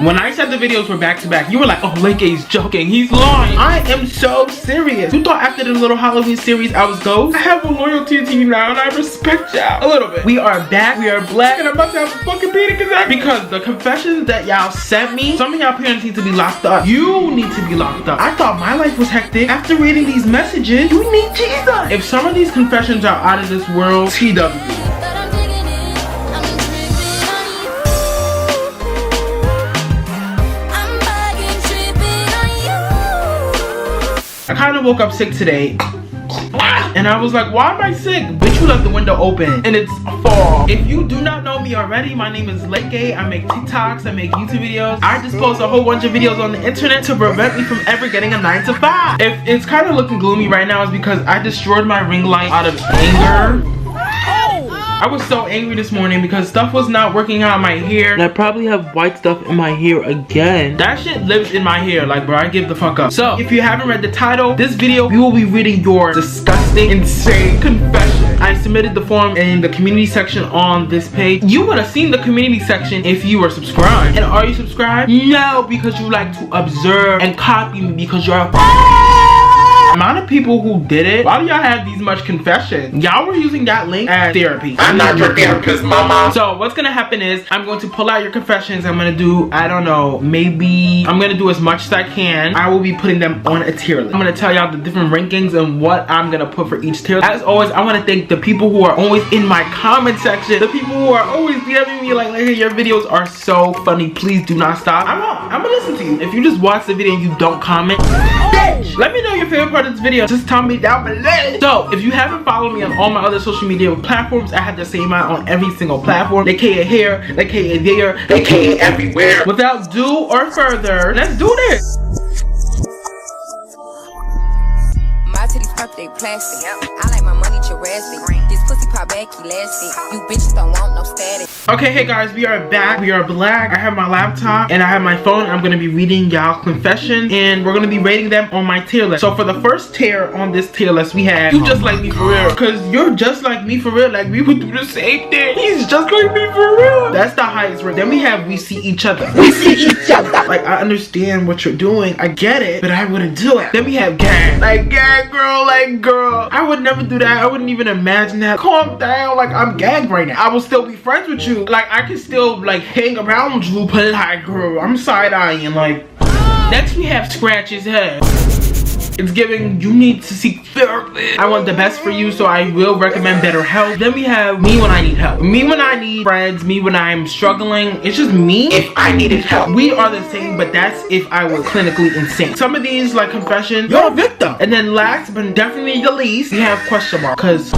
When I said the videos were back to back, you were like, oh, Lake's joking, he's lying. I am so serious. You thought after the little Halloween series I was ghost? I have a loyalty to you now and I respect y'all a little bit. We are back, we are black, and I'm about to have a fucking panic attack because the confessions that y'all sent me, some of y'all parents need to be locked up. You need to be locked up. I thought my life was hectic. After reading these messages, you need Jesus. If some of these confessions are out of this world, TW. I kind of woke up sick today and I was like, why am I sick? Bitch, you left the window open and it's fall. If you do not know me already, my name is Leke. I make TikToks, I make YouTube videos. I just post a whole bunch of videos on the internet to prevent me from ever getting a 9 to 5. If it's kind of looking gloomy right now, it's because I destroyed my ring light out of anger. I was so angry this morning because stuff was not working out in my hair. And I probably have white stuff in my hair again. That shit lives in my hair. Like, bro, I give the fuck up. So, if you haven't read the title, this video, we will be reading your disgusting, insane confession. I submitted the form in the community section on this page. You would have seen the community section if you were subscribed. And are you subscribed? No, because you like to observe and copy me because you're a amount of people who did it. Why do y'all have these much confessions? Y'all were using that link as therapy. I'm not your therapist, mama. So what's gonna happen is I'm going to pull out your confessions. I'm gonna do, I don't know, maybe I'm gonna do as much as I can. I will be putting them on a tier list. I'm gonna tell y'all the different rankings and what I'm gonna put for each tier. As always, I want to thank the people who are always in my comment section. The people who are always DMing me like, hey, your videos are so funny. Please do not stop. I'm gonna listen to you. If you just watch the video and you don't comment, bitch, let me know your favorite part of this video. Just tell me down below. So if you haven't followed me on all my other social media platforms, I have the same amount on every single platform. AKA here, AKA there, AKA everywhere. Without ado or further, let's do this. My titties pop, they plastic. I like my money Jurassic. This pussy pop back elastic. You bitches don't want no static. Okay, hey guys, we are back. We are black. I have my laptop and I have my phone. I'm gonna be reading y'all confessions and we're gonna be rating them on my tier list. So for the first tier on this tier list, we have You Just Like Me For Real. Cause you're just like me for real. Like we would do the same thing. He's just like me for real. That's the highest rate. Then we have We See Each Other. We see each other. Like I understand what you're doing. I get it, but I wouldn't do it. Then we have Gang. Like gang girl, like girl. I would never do that. I wouldn't even imagine that. Calm down. Like I'm gagged right now. I will still be friends with you. Like I can still like hang around you, but like girl, I'm side-eyeing. Like next we have Scratch His Head. It's giving you need to seek therapy. I want the best for you, so I will recommend BetterHelp. Then we have Me When I Need Help. Me when I need friends, me when I'm struggling. It's just me if I needed help. We are the same, but that's if I was clinically insane. Some of these like confessions, you're a victim. And then last but definitely the least, we have question mark. Cause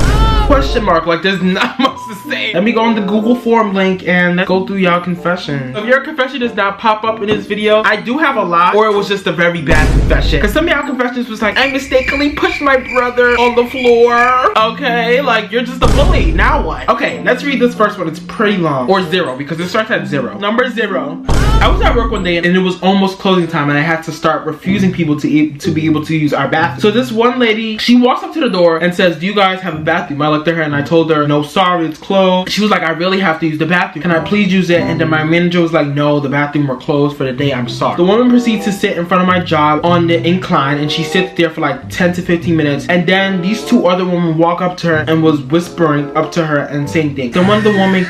question mark, like there's not much to say. Let me go on the Google form link and let's go through y'all confession. If your confession does not pop up in this video, I do have a lot, or it was just a very bad confession. Cause some of y'all confessions was like, I mistakenly pushed my brother on the floor. Okay, like you're just a bully. Now what? Okay, let's read this first one. It's pretty long. Or 0, because it starts at 0. Number 0. I was at work one day and it was almost closing time and I had to start refusing people to be able to use our bathroom. So this one lady, she walks up to the door and says, do you guys have a bathroom? I looked at her and I told her, no, sorry, it's closed. She was like, I really have to use the bathroom. Can I please use it? And then my manager was like, no, the bathroom were closed for the day. I'm sorry. The woman proceeds to sit in front of my job on the incline and she sits there for like 10 to 15 minutes. And then these 2 other women walk up to her and was whispering up to her and saying things. Then one of the women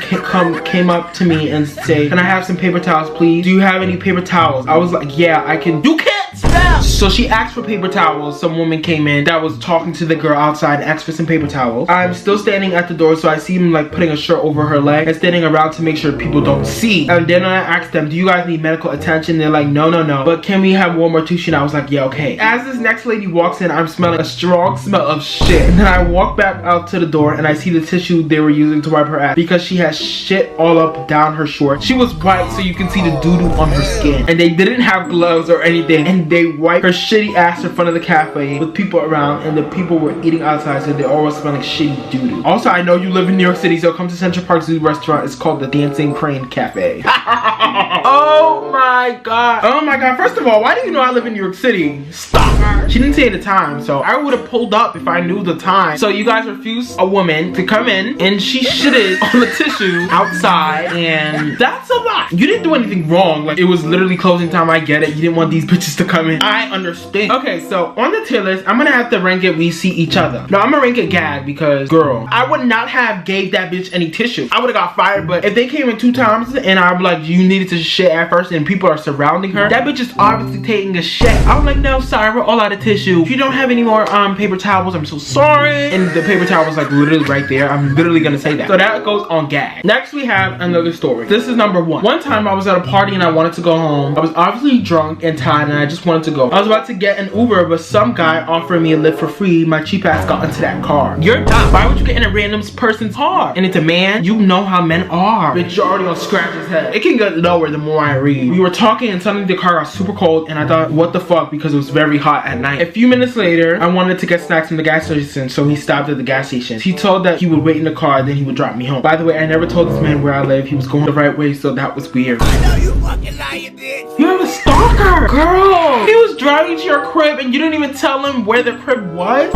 came up to me and say, can I have some paper towels, please? Do you have any paper towels? I was like, yeah, I can. You can't spell! So she asked for paper towels. Some woman came in that was talking to the girl outside and asked for some paper towels. I'm still standing at the door, so I see him like putting a shirt over her leg and standing around to make sure people don't see. And then I asked them, do you guys need medical attention? They're like, no, but can we have one more tissue? And I was like, yeah, okay. As this next lady walks in, I'm smelling a strong smell of shit. And then I walk back out to the door and I see the tissue they were using to wipe her ass because she has shit all up down her shorts. She was white, so you can see the doo-doo on her skin. And they didn't have gloves or anything. And they wiped her shitty ass in front of the cafe with people around, and the people were eating outside, so they all were smelling shitty doo-doo. Also, I know you live in New York City, so come to Central Park Zoo restaurant. It's called the Dancing Crane Cafe. Oh my my god. Oh my god. First of all, why do you know I live in New York City? Stalker. She didn't say the time, so I would have pulled up if I knew the time. So you guys refused a woman to come in and she shitted on the tissue outside, and that's a lot. You didn't do anything wrong. Like, it was literally closing time. I get it. You didn't want these bitches to come in. I understand. Okay, so on the tier list, I'm gonna have to rank it we see each other. No, I'm gonna rank it gag because, girl, I would not have gave that bitch any tissue. I would have got fired, but if they came in 2 times and I'm like, you needed to shit at first and people are surrounding her, that bitch is obviously taking a shit. I was like, no, sorry, we're all out of tissue. If you don't have any more paper towels, I'm so sorry. And the paper towel was like literally right there. I'm literally gonna say that. So that goes on gag. Next, we have another story. This is number 1. One time I was at a party and I wanted to go home. I was obviously drunk and tired and I just wanted to go. I was about to get an Uber, but some guy offered me a lift for free. My cheap ass got into that car. You're dumb. Why would you get in a random person's car? And it's a man. You know how men are. Bitch, you're already on Scratch's head. It can get lower the more I read. We were talking and suddenly the car got super cold and I thought, what the fuck, because it was very hot at night. A few minutes later, I wanted to get snacks from the gas station, so he stopped at the gas station. He told that he would wait in the car, then he would drop me home. By the way, I never told this man where I live. He was going the right way, so that was weird. I know you fucking lying, bitch. You have a stalker, girl. He was driving to your crib and you didn't even tell him where the crib was?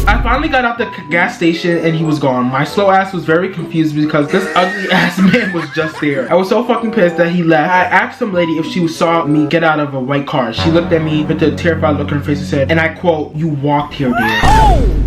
I finally got out the gas station and he was gone. My slow ass was very confused because this ugly ass man was just there. I was so fucking pissed that he left. I asked some lady if she saw me get out of a white car. She looked at me with a terrified look on her face and said, and I quote, "You walked here, dear."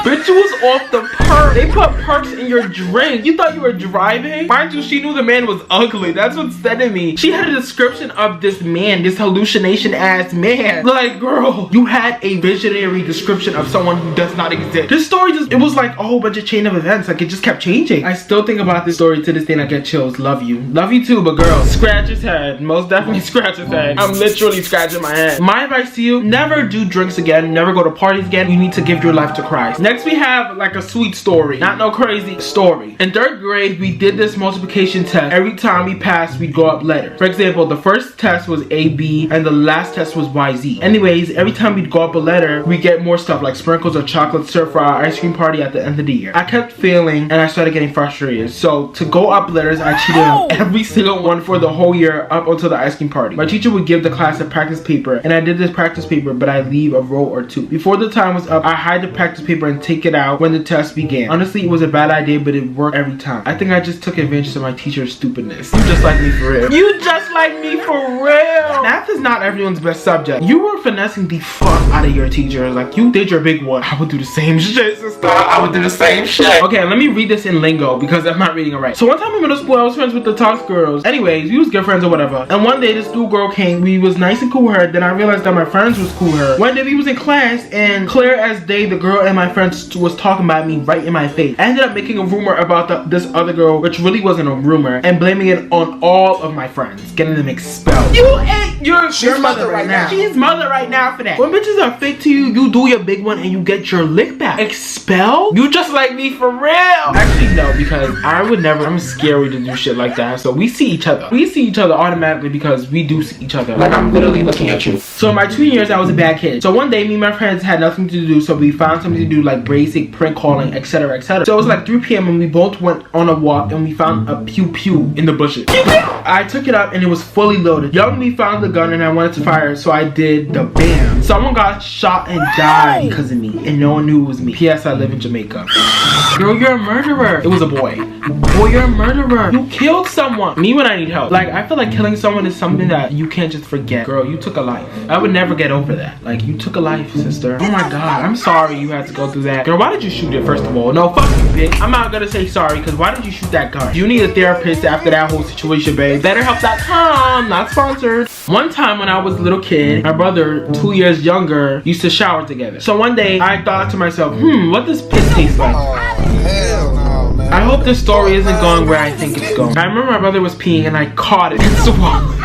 Bitch, you was off the perk. They put perks in your drink. You thought you were driving? Mind you, she knew the man was ugly. That's what said to me. She had a description of this man, this hallucination ass man. Like, girl, you had a visionary description of someone who does not exist. This story just, it was like a whole bunch of chain of events. Like, it just kept changing. I still think about this story to this day and I get chills. Love you. Love you too, but girl, scratch his head. Most definitely scratch his head. I'm literally scratching my head. My advice to you, never do drinks again. Never go to parties again. You need to give your life to Christ. Next, we have like a sweet story, not no crazy story. In 3rd grade, we did this multiplication test. Every time we passed, we'd go up letters. For example, the first test was AB and the last test was YZ. Anyways, every time we'd go up a letter, we get more stuff like sprinkles or chocolate syrup for our ice cream party at the end of the year. I kept failing and I started getting frustrated. So to go up letters, I cheated on every single one for the whole year up until the ice cream party. My teacher would give the class a practice paper and I did this practice paper, but I leave a row or 2. Before the time was up, I hide the practice paper and take it out when the test began. Honestly, it was a bad idea, but it worked every time. I think I just took advantage of my teacher's stupidness. You just like me for real. You just like me for real. Math is not everyone's best subject. You were finessing the fuck out of your teacher. Like, you did your big one. I would do the same shit, sister. I would do the same shit. Okay, let me read this in lingo because I'm not reading it right. So one time in middle school, I was friends with the Talks girls. Anyways, we was good friends or whatever. And one day, this new girl came. We was nice and cool with her. Then I realized that my friends was cool with her. One day, we was in class and clear as day, the girl and my friends was talking about me right in my face. I ended up making a rumor about this other girl, which really wasn't a rumor, and blaming it on all of my friends, getting them expelled. You ain't your mother right now. She's mother right now for that. When bitches are fake to you, you do your big one and you get your lick back. Expelled? You just like me for real. Actually, no, because I would never. I'm scary to do shit like that. So we see each other. We see each other automatically because we do see each other. Like, I'm literally looking at you. So in my 2 years, I was a bad kid. So one day, me and my friends had nothing to do, so we found something to do like basic prank calling, etc, etc. So it was like 3 p.m. and we both went on a walk and we found a pew pew in the bushes. Pew, pew. I took it up and it was fully loaded. Young me found the gun and I wanted to fire, so I did the bam. Someone got shot and died because of me, and no one knew it was me. P.S. I live in Jamaica. Girl, you're a murderer. It was a boy. Boy, you're a murderer. You killed someone. Me when I need help. Like, I feel like killing someone is something that you can't just forget. Girl, you took a life. I would never get over that. Like, you took a life, sister. Oh my god, I'm sorry you had to go through that. Girl, why did you shoot it, first of all? No, fuck you, bitch. I'm not gonna say sorry, because why did you shoot that gun? You need a therapist after that whole situation, babe. BetterHelp.com, not sponsored. One time when I was a little kid, my brother, 2 years younger, used to shower together. So one day, I thought to myself, what does piss taste like? Hell no, man. I hope this story isn't going where I think it's going. I remember my brother was peeing and I caught it and swallowed it.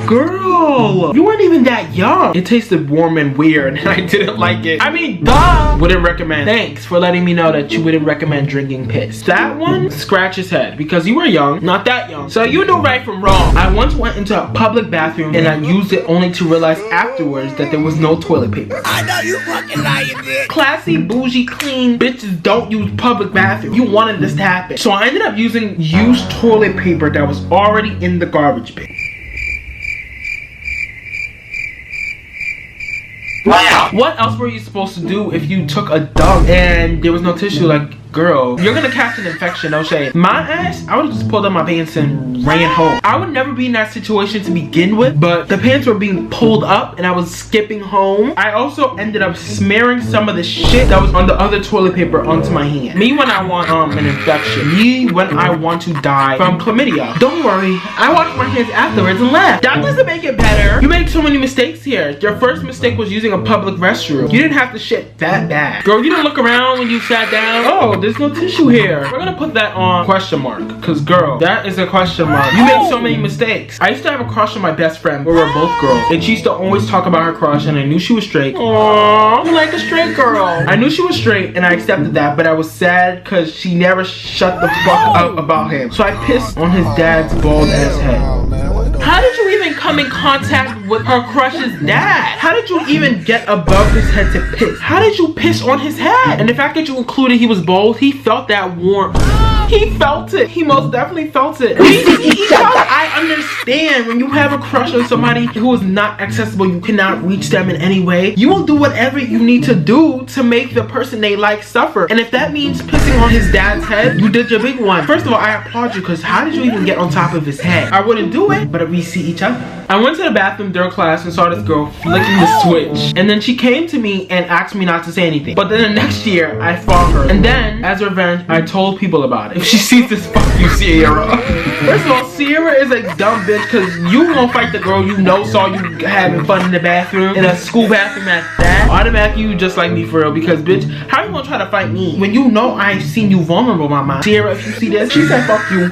Girl, you weren't even that young. It tasted warm and weird and I didn't like it. I mean, duh. Wouldn't recommend. Thanks for letting me know that you wouldn't recommend drinking piss. That one, scratch his head, because you were young, not that young. So you knew right from wrong. I once went into a public bathroom and I used it only to realize afterwards that there was no toilet paper. I know you fucking lying, bitch. Classy, bougie, clean bitches don't use public bathroom. You wanted this to happen. So I ended up using used toilet paper that was already in the garbage bin. What else were you supposed to do if you took a dump and there was no tissue? Like, girl, you're gonna catch an infection, no shade. My ass, I would just pulled up my pants and ran home. I would never be in that situation to begin with, but the pants were being pulled up and I was skipping home. I also ended up smearing some of the shit that was on the other toilet paper onto my hand. Me when I want an infection. Me when I want to die from chlamydia. Don't worry, I washed my hands afterwards and left. That doesn't make it better. You made so many mistakes here. Your first mistake was using a public restroom. You didn't have to shit that bad. Girl, you didn't look around when you sat down. Oh, there's no tissue here. We're gonna put that on question mark, cause girl, that is a question mark. You made so many mistakes. I used to have a crush on my best friend, where we were both girls, and she used to always talk about her crush, and I knew she was straight. Aww, you like a straight girl. I knew she was straight, and I accepted that, but I was sad cause she never shut the fuck up about him. So I pissed on his dad's bald ass head. How did you even come in contact with her crush's dad? How did you even get above his head to piss? How did you piss on his head? And the fact that you included he was bald, he felt that warmth. He felt it. He most definitely felt it. I understand when you have a crush on somebody who is not accessible, you cannot reach them in any way. You will do whatever you need to do to make the person they like suffer. And if that means pissing on his dad's head, you did your big one. First of all, I applaud you because how did you even get on top of his head? I wouldn't do it, but we see each other. I went to the bathroom during class and saw this girl flicking the switch. And then she came to me and asked me not to say anything. But then the next year, I fought her. And then, as revenge, I told people about it. If she sees this, fuck you, Sierra. First of all, Sierra is a dumb bitch because you won't fight the girl you know saw you having fun in the bathroom, in a school bathroom at that. Automatically, you just like me for real because, bitch, how you gonna try to fight me when you know I've seen you vulnerable, mama? Sierra, if you see this, she said fuck you.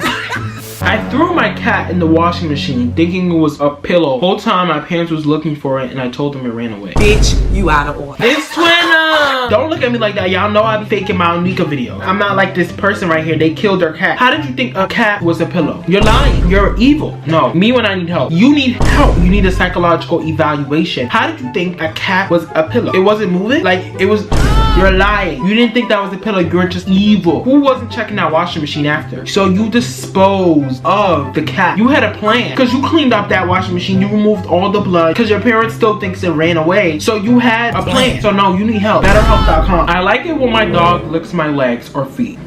I threw my cat in the washing machine thinking it was a pillow. Whole time my parents was looking for it and I told them it ran away. Bitch, you out of order. It's Twinna! Don't look at me like that. Y'all know I be faking my Onika video. I'm not like this person right here. They killed their cat. How did you think a cat was a pillow? You're lying. You're evil. No, me when I need help. You need help. You need a psychological evaluation. How did you think a cat was a pillow? It wasn't moving? Like, it was... You're lying. You didn't think that was a pillow. You're just evil. Who wasn't checking that washing machine after? So you disposed of the cat. You had a plan. Because you cleaned up that washing machine. You removed all the blood. Because your parents still thinks it ran away. So you had a plan. So no, you need help. BetterHelp.com. I like it when my dog licks my legs or feet.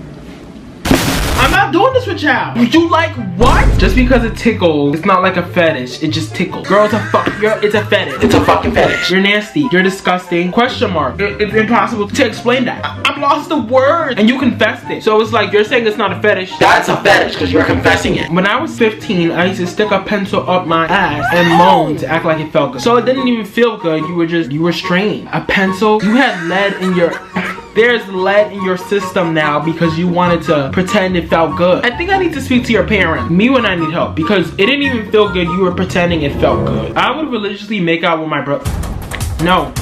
I'm not doing this with y'all. You like what? Just because it tickles, it's not like a fetish. It just tickles. Girl, it's a fetish. It's a fucking fetish. You're nasty. You're disgusting. Question mark. It's impossible to explain that. I've lost the word. And you confessed it. So it's like you're saying it's not a fetish. That's a fetish because you're confessing it. When I was 15, I used to stick a pencil up my ass and moan to act like it felt good. So it didn't even feel good. You were strained. A pencil? You had lead in your... There's lead in your system now because you wanted to pretend it felt good. I think I need to speak to your parent. Me when I need help because it didn't even feel good. You were pretending it felt good. I would religiously make out with my brother. No,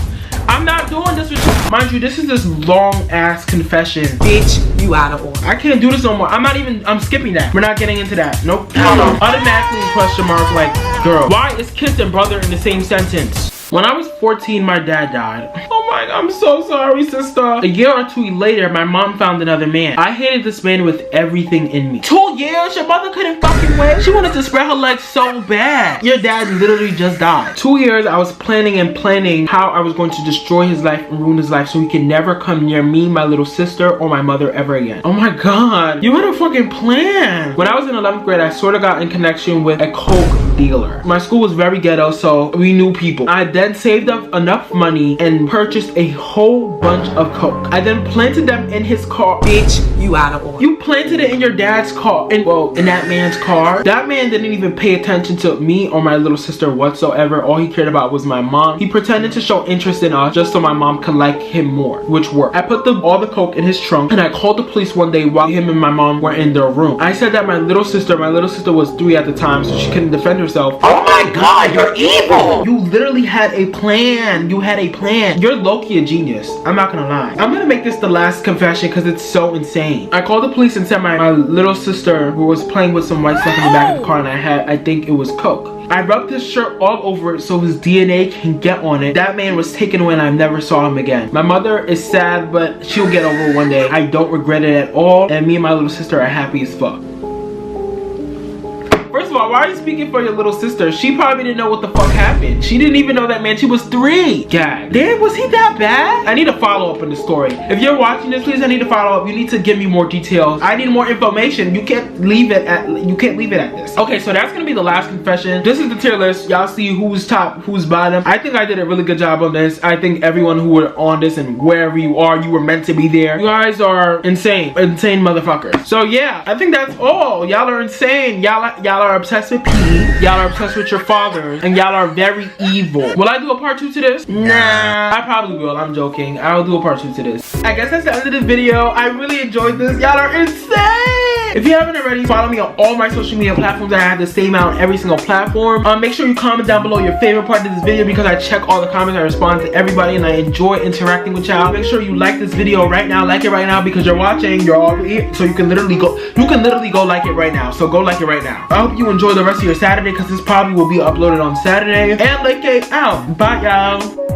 I'm not doing this with you. Mind you, this is this long ass confession. Bitch, you out of order. I can't do this no more. I'm skipping that. We're not getting into that. Nope. Automatically question mark like, girl, why is kiss and brother in the same sentence? When I was 14, my dad died. Oh my God, I'm so sorry, sister. A year or two later, my mom found another man. I hated this man with everything in me. 2 years? Your mother couldn't fucking wait? She wanted to spread her legs so bad. Your dad literally just died. 2 years, I was planning how I was going to destroy his life and ruin his life so he could never come near me, my little sister, or my mother ever again. Oh my God, you had a fucking plan. When I was in 11th grade, I sort of got in connection with a coke dealer. My school was very ghetto, so we knew people. I then saved up enough money and purchased a whole bunch of coke. I then planted them in his car. Bitch, you out of order. You planted it in your dad's car. In that man's car. That man didn't even pay attention to me or my little sister whatsoever. All he cared about was my mom. He pretended to show interest in us just so my mom could like him more, which worked. I put all the coke in his trunk and I called the police one day while him and my mom were in their room. I said that my little sister was 3 at the time, so she couldn't defend herself. Oh my God, you're evil. You literally had a plan. You had a plan. You're low-key a genius. I'm not gonna lie. I'm gonna make this the last confession because it's so insane. I called the police and said my little sister who was playing with some white stuff in the back of the car and I think it was coke. I rubbed his shirt all over it so his DNA can get on it. That man was taken away and I never saw him again. My mother is sad, but she'll get over it one day. I don't regret it at all, and me and my little sister are happy as fuck. First of all, why are you speaking for your little sister? She probably didn't know what the fuck happened. She didn't even know that man. She was 3. God damn, was he that bad? I need to follow up on the story. If you're watching this, please, I need to follow up. You need to give me more details. I need more information. You can't leave it at this. Okay, so that's gonna be the last confession. This is the tier list. Y'all see who's top, who's bottom. I think I did a really good job on this. I think everyone who were on this and wherever you are, you were meant to be there. You guys are insane motherfuckers. So yeah, I think that's all. Y'all are insane. Y'all are obsessed with P. Y'all are obsessed with your fathers, and y'all are very evil. Will I do a part 2 to this? Nah, I probably will. I'm joking. I'll do a part 2 to this. I guess that's the end of this video. I really enjoyed this. Y'all are insane. If you haven't already, follow me on all my social media platforms. I have the same out on every single platform. Make sure you comment down below your favorite part of this video because I check all the comments. I respond to everybody and I enjoy interacting with y'all. Make sure you like this video right now. Like it right now because you're watching. You're all here, so you can literally go like it right now. So go like it right now. I hope you enjoy the rest of your Saturday because this probably will be uploaded on Saturday. And like it out. Bye, y'all.